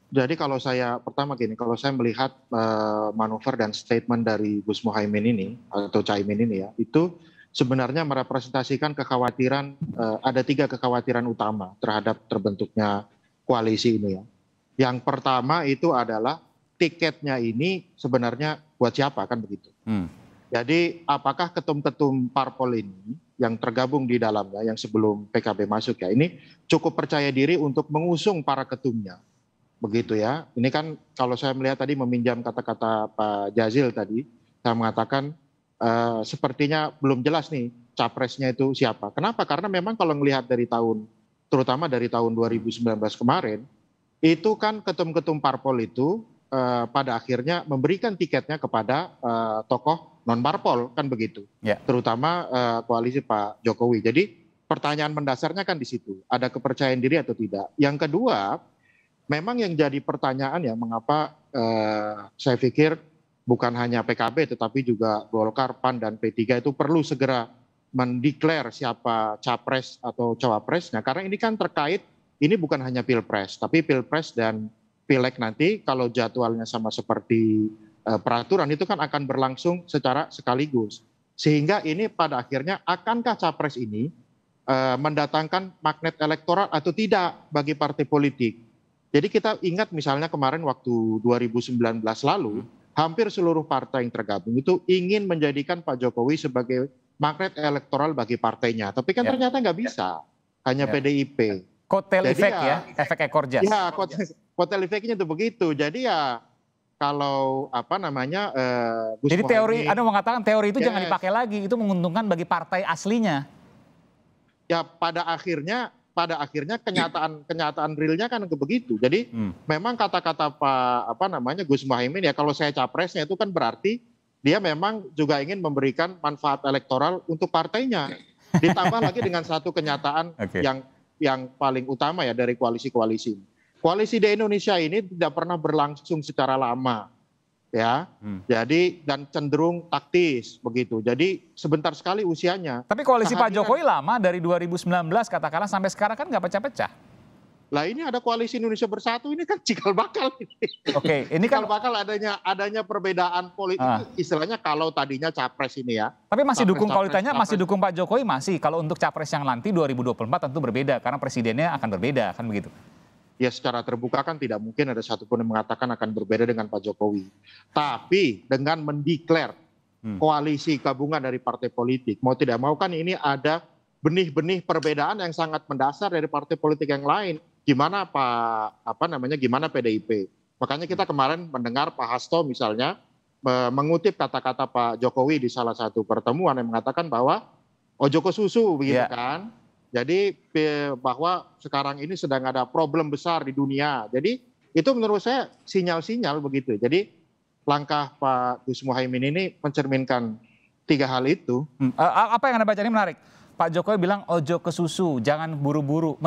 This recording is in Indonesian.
Jadi kalau saya pertama gini, kalau saya melihat manuver dan statement dari Gus Muhaimin ini atau Caimin ini ya, itu sebenarnya merepresentasikan kekhawatiran ada 3 kekhawatiran utama terhadap terbentuknya koalisi ini ya. Yang pertama itu adalah tiketnya ini sebenarnya buat siapa kan begitu. Hmm. Jadi apakah ketum-ketum parpol ini yang tergabung di dalamnya yang sebelum PKB masuk ya, ini cukup percaya diri untuk mengusung para ketumnya. Begitu ya. Ini kan kalau saya melihat tadi meminjam kata-kata Pak Jazil tadi, saya mengatakan sepertinya belum jelas nih capresnya itu siapa. Kenapa? Karena memang kalau melihat dari tahun, terutama dari tahun 2019 kemarin, itu kan ketum-ketum parpol itu pada akhirnya memberikan tiketnya kepada tokoh non parpol kan begitu. Ya. Terutama koalisi Pak Jokowi. Jadi pertanyaan mendasarnya kan di situ, ada kepercayaan diri atau tidak. Yang kedua, memang yang jadi pertanyaan ya mengapa saya pikir bukan hanya PKB tetapi juga Golkar, PAN dan P3 itu perlu segera mendeklar siapa capres atau cawapresnya karena ini kan terkait ini bukan hanya pilpres tapi pilpres dan pileg nanti kalau jadwalnya sama seperti peraturan itu kan akan berlangsung secara sekaligus sehingga ini pada akhirnya akankah capres ini mendatangkan magnet elektoral atau tidak bagi partai politik. Jadi kita ingat misalnya kemarin waktu 2019 lalu, hampir seluruh partai yang tergabung itu ingin menjadikan Pak Jokowi sebagai magnet elektoral bagi partainya. Tapi kan ternyata nggak bisa, hanya PDIP. Kotel Jadi efek ya, efek ekor jas. Ya, kotel efeknya itu begitu. Jadi ya kalau apa namanya Gus Jadi teori, Muhaimin, Anda mengatakan teori itu jangan yes, dipakai lagi, itu menguntungkan bagi partai aslinya. ya pada akhirnya kenyataan realnya kan begitu. Jadi memang kata-kata Gus Muhaimin ya kalau saya capresnya itu kan berarti dia memang juga ingin memberikan manfaat elektoral untuk partainya. Ditambah lagi dengan satu kenyataan yang paling utama ya dari koalisi-koalisi. Koalisi di Indonesia ini tidak pernah berlangsung secara lama. Ya, jadi dan cenderung taktis begitu. Jadi sebentar sekali usianya. Tapi koalisi Pak Jokowi lama dari 2019 katakanlah sampai sekarang kan nggak pecah-pecah. Lah ini ada koalisi Indonesia Bersatu ini kan cikal bakal. Oke, ini cikal kan bakal adanya perbedaan politik istilahnya kalau tadinya capres ini ya. Tapi masih dukung kalau ditanya capres. masih dukung Pak Jokowi masih. Kalau untuk capres yang nanti 2024 tentu berbeda karena presidennya akan berbeda kan begitu. Ya secara terbuka kan tidak mungkin ada satupun yang mengatakan akan berbeda dengan Pak Jokowi. Tapi dengan mendeklar koalisi gabungan dari partai politik, mau tidak mau kan ini ada benih-benih perbedaan yang sangat mendasar dari partai politik yang lain. Gimana gimana PDIP. Makanya kita kemarin mendengar Pak Hasto misalnya mengutip kata-kata Pak Jokowi di salah satu pertemuan yang mengatakan bahwa ojoko susu begitu kan. Jadi bahwa sekarang ini sedang ada problem besar di dunia. Jadi itu menurut saya sinyal-sinyal begitu. Jadi langkah Pak Gus Muhaimin ini mencerminkan 3 hal itu. Apa yang Anda baca ini menarik. Pak Jokowi bilang ojo ke susu, jangan buru-buru.